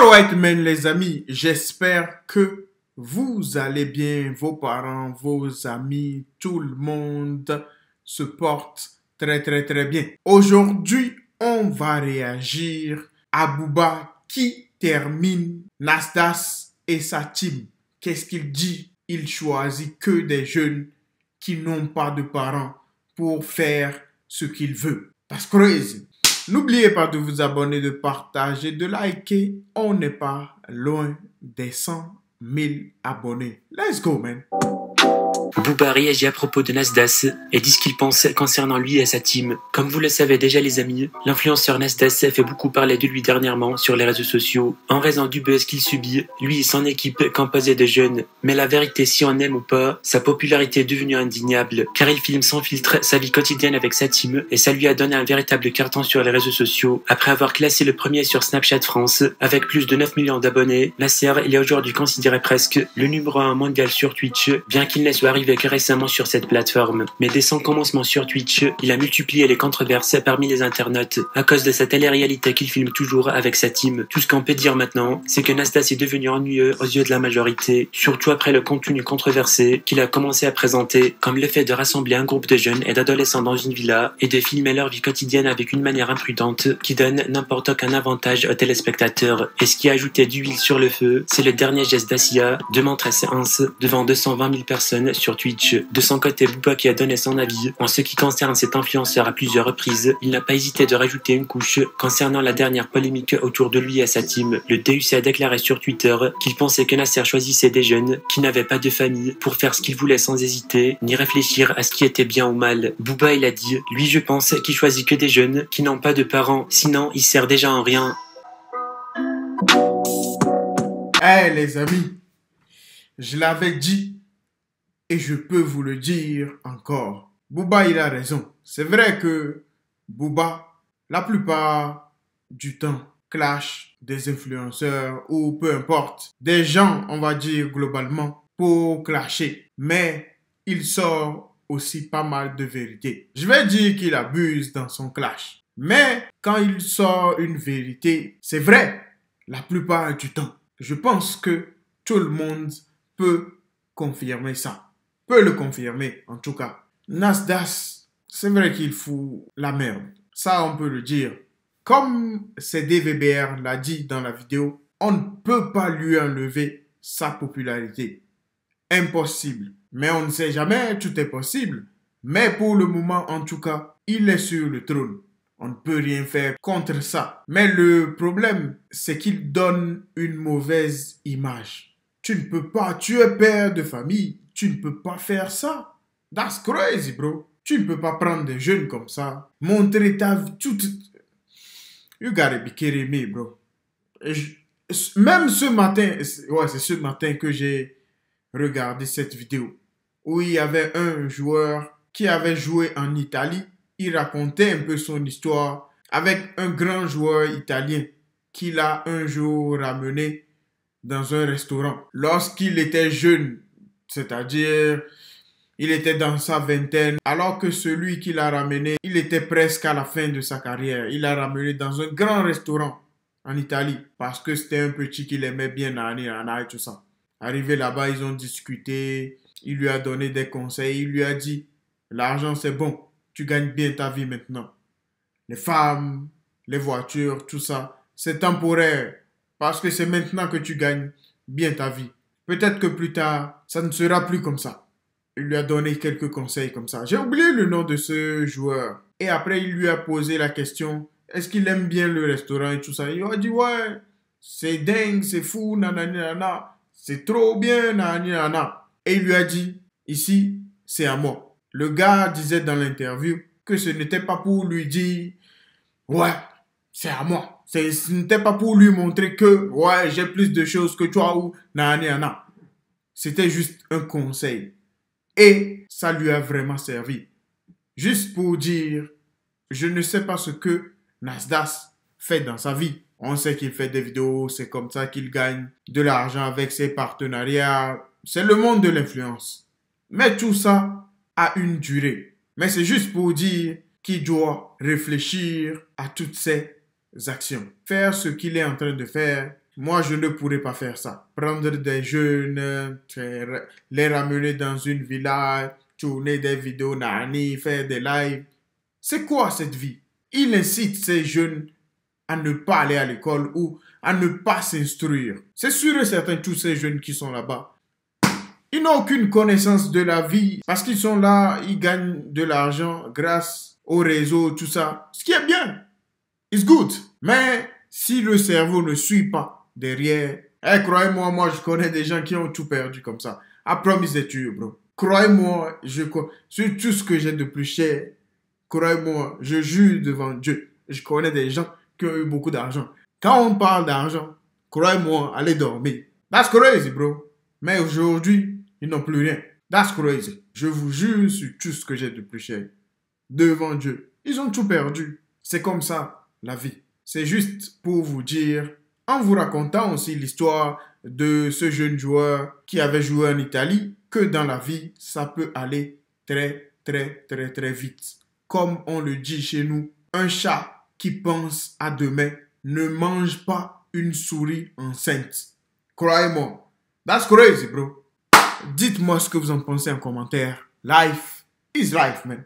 Alright, men, les amis, j'espère que vous allez bien, vos parents, vos amis, tout le monde se porte très bien. Aujourd'hui, on va réagir à Booba qui termine Nasdaq et sa team. Qu'est-ce qu'il dit? Il choisit que des jeunes qui n'ont pas de parents pour faire ce qu'il veut. That's crazy. N'oubliez pas de vous abonner, de partager, de liker. On n'est pas loin des 100 000 abonnés. Let's go, man. Booba réagit à propos de Nasdaq et dit ce qu'il pense concernant lui et sa team. Comme vous le savez déjà les amis, l'influenceur Nasdaq fait beaucoup parler de lui dernièrement sur les réseaux sociaux en raison du buzz qu'il subit, lui et son équipe composée de jeunes. Mais la vérité, si on aime ou pas, sa popularité est devenue indéniable car il filme sans filtre sa vie quotidienne avec sa team et ça lui a donné un véritable carton sur les réseaux sociaux. Après avoir classé le premier sur Snapchat France avec plus de 9 millions d'abonnés, Nasser il est aujourd'hui considéré presque le numéro 1 mondial sur Twitch, bien qu'il ne soit arrivé que récemment sur cette plateforme. Mais dès son commencement sur Twitch, il a multiplié les controverses parmi les internautes à cause de sa télé-réalité qu'il filme toujours avec sa team. Tout ce qu'on peut dire maintenant, c'est que Nasdaq est devenu ennuyeux aux yeux de la majorité, surtout après le contenu controversé qu'il a commencé à présenter, comme le fait de rassembler un groupe de jeunes et d'adolescents dans une villa et de filmer leur vie quotidienne avec une manière imprudente qui donne n'importe aucun avantage aux téléspectateurs. Et ce qui a ajouté du huile sur le feu, c'est le dernier geste d'Asia de montrer séance devant 220 000 personnes sur Twitch. De son côté, Booba qui a donné son avis en ce qui concerne cet influenceur à plusieurs reprises, il n'a pas hésité de rajouter une couche concernant la dernière polémique autour de lui et sa team. Le DUC a déclaré sur Twitter qu'il pensait que Nasser choisissait des jeunes qui n'avaient pas de famille pour faire ce qu'il voulait sans hésiter, ni réfléchir à ce qui était bien ou mal. Booba il a dit, lui je pense qu'il choisit que des jeunes qui n'ont pas de parents, sinon il sert déjà en rien. Hey les amis, je l'avais dit et je peux vous le dire encore. Booba il a raison. C'est vrai que Booba, la plupart du temps, clash des influenceurs ou peu importe, des gens, on va dire globalement, pour clasher. Mais il sort aussi pas mal de vérité. Je vais dire qu'il abuse dans son clash. Mais quand il sort une vérité, c'est vrai, la plupart du temps. Je pense que tout le monde peut confirmer ça. Peut le confirmer, en tout cas. Nasdaq, c'est vrai qu'il fout la merde. Ça, on peut le dire. Comme CDVBR l'a dit dans la vidéo, on ne peut pas lui enlever sa popularité. Impossible. Mais on ne sait jamais, tout est possible. Mais pour le moment, en tout cas, il est sur le trône. On ne peut rien faire contre ça. Mais le problème, c'est qu'il donne une mauvaise image. Tu ne peux pas, tu es père de famille. Tu ne peux pas faire ça. That's crazy, bro. Tu ne peux pas prendre des jeunes comme ça. Montrer ta vie. You gotta be kidding me, bro. Même ce matin, ouais, c'est ce matin que j'ai regardé cette vidéo où il y avait un joueur qui avait joué en Italie. Il racontait un peu son histoire avec un grand joueur italien qu'il a un jour ramené dans un restaurant. Lorsqu'il était jeune, c'est-à-dire, il était dans sa vingtaine, alors que celui qui l'a ramené, il était presque à la fin de sa carrière. Il l'a ramené dans un grand restaurant en Italie, parce que c'était un petit qu'il aimait bien Nani et tout ça. Arrivé là-bas, ils ont discuté, il lui a donné des conseils, il lui a dit, l'argent c'est bon, tu gagnes bien ta vie maintenant. Les femmes, les voitures, tout ça, c'est temporaire, parce que c'est maintenant que tu gagnes bien ta vie. Peut-être que plus tard, ça ne sera plus comme ça. Il lui a donné quelques conseils comme ça. J'ai oublié le nom de ce joueur. Et après, il lui a posé la question, est-ce qu'il aime bien le restaurant et tout ça? Il lui a dit, ouais, c'est dingue, c'est fou, nanani, nana. C'est trop bien, nanani, nana. Et il lui a dit, ici, c'est à moi. Le gars disait dans l'interview que ce n'était pas pour lui dire, ouais, c'est à moi. Ce n'était pas pour lui montrer que, ouais, j'ai plus de choses que toi ou nanani, nana. C'était juste un conseil. Et ça lui a vraiment servi. Juste pour dire, je ne sais pas ce que Nasdaq fait dans sa vie. On sait qu'il fait des vidéos, c'est comme ça qu'il gagne de l'argent avec ses partenariats. C'est le monde de l'influence. Mais tout ça a une durée. Mais c'est juste pour dire qu'il doit réfléchir à toutes ses actions. Faire ce qu'il est en train de faire, Moi, je ne pourrais pas faire ça. Prendre des jeunes, les ramener dans une villa, tourner des vidéos nani, faire des lives. C'est quoi cette vie? Il incite ces jeunes à ne pas aller à l'école ou à ne pas s'instruire. C'est sûr et certain, tous ces jeunes qui sont là-bas, ils n'ont aucune connaissance de la vie parce qu'ils sont là, ils gagnent de l'argent grâce au réseau, tout ça. Ce qui est bien. It's good. Mais si le cerveau ne suit pas derrière, croyez-moi, moi je connais des gens qui ont tout perdu comme ça. I promise that to you, bro. Croyez-moi, sur tout ce que j'ai de plus cher, croyez-moi, je jure devant Dieu. Je connais des gens qui ont eu beaucoup d'argent. Quand on parle d'argent, croyez-moi, allez dormir. That's crazy, bro. Mais aujourd'hui, ils n'ont plus rien. That's crazy. Je vous jure sur tout ce que j'ai de plus cher. Devant Dieu. Ils ont tout perdu. C'est comme ça, la vie. C'est juste pour vous dire, en vous racontant aussi l'histoire de ce jeune joueur qui avait joué en Italie, que dans la vie, ça peut aller très, très, très, très vite. Comme on le dit chez nous, un chat qui pense à demain ne mange pas une souris enceinte. Croyez-moi. That's crazy, bro. Dites-moi ce que vous en pensez en commentaire. Life is life, man.